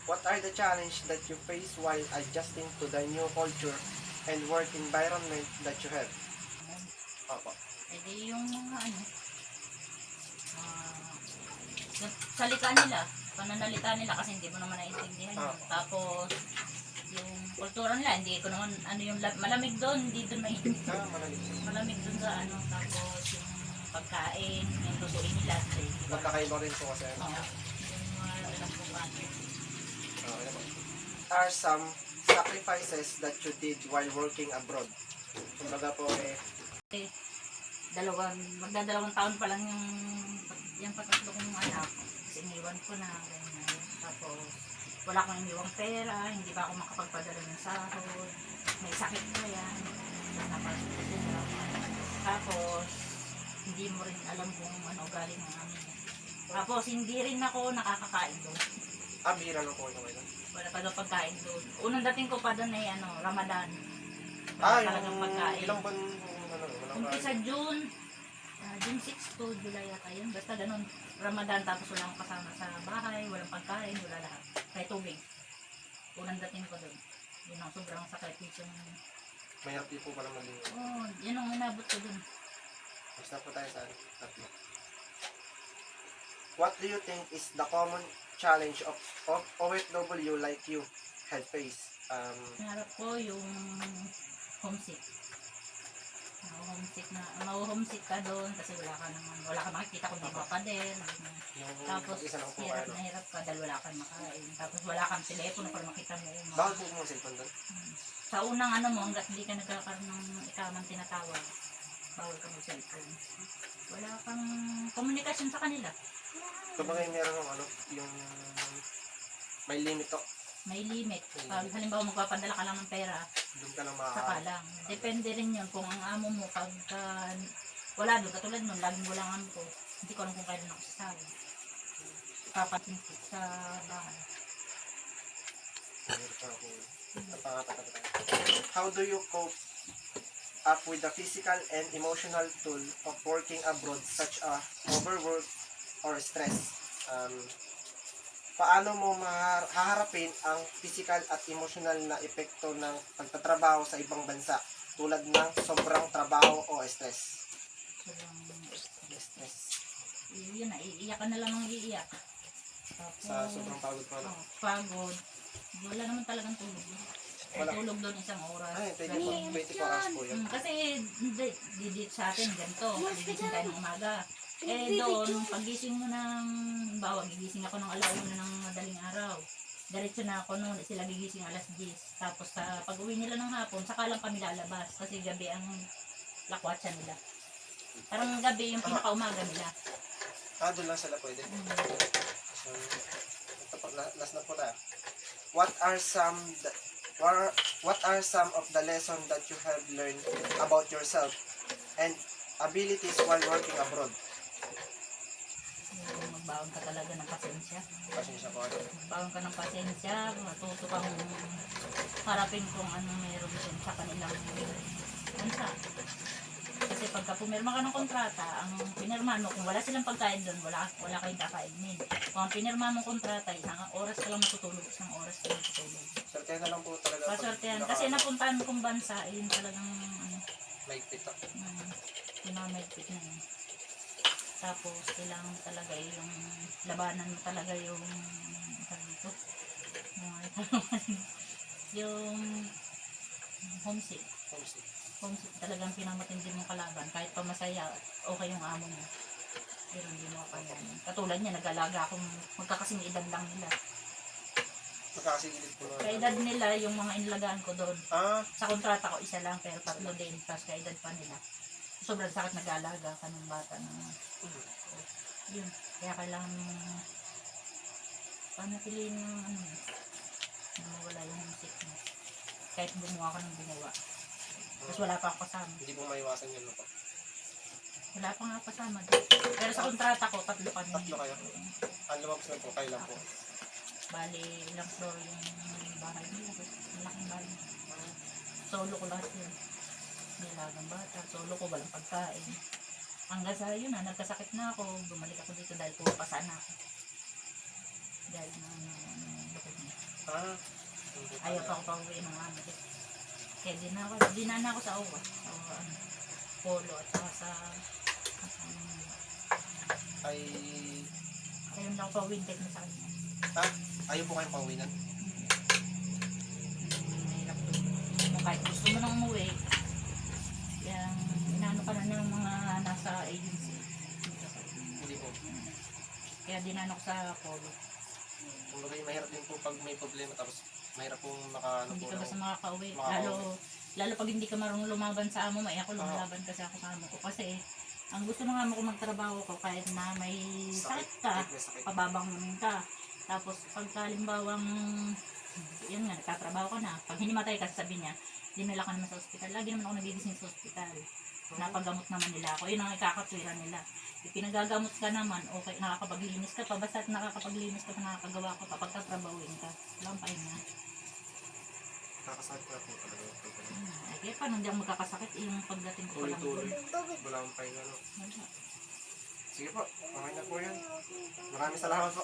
What are the challenges that you face while adjusting to the new culture and work environment that you have? Opo. Eh di yung mga yung salita nila, pananalita nila kasi hindi mo naman naiintindihan yun. Tapos, yung kultura nila, hindi ko naman, yung malamig doon, hindi doon mainit. Malamig. Malamig doon sa tapos yung pagkain, yung lutuin nila. Magkakaiba rin po kasi. Oo. Yung mga alam ko ba. Are some sacrifices that you did while working abroad? Kumbaga po Magdadalawang taon pa lang yung patatlo kong anak. Kasi iniwan ko na, ganyan. Tapos, wala akong iniwang pera, hindi pa ako makapagpadala ng sahod. May sakit pa yan. Tapos, hindi mo rin alam kung ano galing ng amin. Tapos, hindi rin ako nakakakain doon. bira lang po ito ngayon. Wala pa daw pagkain doon. Unang dating ko pa doon ay Ramadan. Yung pagkain. ilang buwan Umpisa June 6 to July yata yun. Basta ganun, Ramadan, tapos wala akong kasama sa bahay, walang pagkain, wala lahat. Kaya tubig. Unang dating ko doon. Yun ang sobrang sakit. Mahirap din po pala maging. Yun ang inabot ko doon. Basta po tayo sa tatlo. What do you think is the common challenge of OFW like you had faced? Hinarap ko yung homesick. Homesick ka doon kasi wala ka makikita kung di pa din. Tapos hirap na hirap ka dahil wala kang makain. Tapos wala kang telepono para makita mo. Bakit po mo cellphone doon? Sa unang mo, hanggat hindi ka nagkakaroon ng ikamang tinatawag, bawal ka mag-cellphone. Wala kang komunikasyon sa kanila. Kumbaga meron yung may limit to. May limit. Pag halimbawa magpapadala ka lang ng pera, doon ka lang saka lang. Depende rin yun kung ang amo mo pag wala doon. Katulad nun, laging walang ko. Hindi ko alam kung kailan ako sasawa. Papatin ko sa bahay. How do you cope up with the physical and emotional toll of working abroad such as overwork or stress? Paano mo haharapin ang physical at emotional na epekto ng pagtatrabaho sa ibang bansa tulad ng sobrang trabaho o stress? Stress. Yun na, iiyak ka na lang ng iiyak. Tapos, sa sobrang pagod pa na? Pagod. Wala naman talagang tulog. Tulog doon isang oras. Ay, 24 hours po yun. Kasi didit sa atin ganito. Gigising tayo ng umaga. Doon, pagising mo gigising ako ng alauna ng madaling araw. Diretso na ako noon, sila gigising alas 10. Tapos sa pag-uwi nila ng hapon, saka lang kami lalabas. Kasi gabi ang lakwatsa nila. Parang gabi yung pinakaumaga nila. Doon lang sila pwede. So, last na po tayo. What are some of the lessons that you have learned about yourself and abilities while working abroad? Magbaon ka talaga ng pasensya. Pasensya po. Magbaon ka ng pasensya, matuto kang harapin kung ano meron din sa kanilang bansa. Kasi pagka pumirma ka ng kontrata, ang pinirma mo, kung wala silang pagkain doon, wala kayong kakainin. Kung ang pinirma mong kontrata, isang oras ka lang matutulog, isang oras ka lang matutulog. Sortehan na lang po talaga. Pasortehan. Kasi napuntahan kong bansa, yun talagang maigpit ako. Pinamagpit na yun. Tapos, kailangan talaga yung labanan mo talaga yung yung homesick. Homesick talagang pinamatindig mong kalaban. Kahit pa masaya, okay yung amo mo. Pero hindi mo kayanin. Katulad niya, nag-alaga akong magkakasing edad lang nila. Magkakasing edad po lang? Kaedad nila, yung mga inalagaan ko doon. Sa kontrata ko, isa lang, pero 3 din. Tapos kaedad pa nila. Sobrang sakit nag-aalaga ka ng bata na yun. Kaya kailangan panatiliin ng na mawala yung homesick mo. Kahit gumawa ka ng gumawa. Tapos wala pa ako kasama. Hindi po maiwasan yun po. Wala pa nga kasama doon. Pero sa kontrata ko, 3 kami. 3 kayo? Ang lumabas na po, kayo lang po. Bali, ilang floor yung bahay nila. Malaking bahay. Solo ko lahat yun. Nilagang bata. Solo ko, walang pagkain. Hanggang sa yun na, nagkasakit na ako. Bumalik ako dito dahil pumapasa na ako. Dahil na, bakit niya. Ah, Ayaw pa ako pauwi ng ano. Kaya dinana ako sa OWA. Sa ano, polo at saka sa Ay, ayaw na ako pauwi kahit na sa kanya. ayaw po kayong pauwinan. Mahirap to. Kung kahit gusto mo nang umuwi, yung inaano ka na ng mga nasa agency. Hindi po. Kaya dinana ko sa polo. Kumbaga mahirap din po pag may problema tapos mahirap pong makaano Hindi po ka basta ng makakauwi. makakauwi. Lalo pag hindi ka marunong lumaban sa amo mo, ako lumalaban kasi ako sa amo ko. Kasi ang gusto ng amo ko magtrabaho ko kahit na may sakit ka, May sakit. pababangunin ka. Tapos pagka halimbawang, yun nga, nagtatrabaho ka na. Pag hinimatay ka, sabi niya, dinala ka naman sa ospital. Lagi naman ako nagigising sa ospital. Napagamot naman nila ako. Yun ang ikakatwira nila. Pinagagamot ka naman, okay, nakakapaglinis ka pa. Basta nakakapaglinis ka pa, nakakagawa ka pa, pagtatrabahuin ka. Walang pahinga. Kakasakit na po talaga yung problema. Ay, kaya paano hindi ako magkakasakit yung pagdating ko pa lang Tuloy-tuloy. doon. Wala akong pahinga, no? Wala. Sige po, okay na po yan. Maraming salamat po.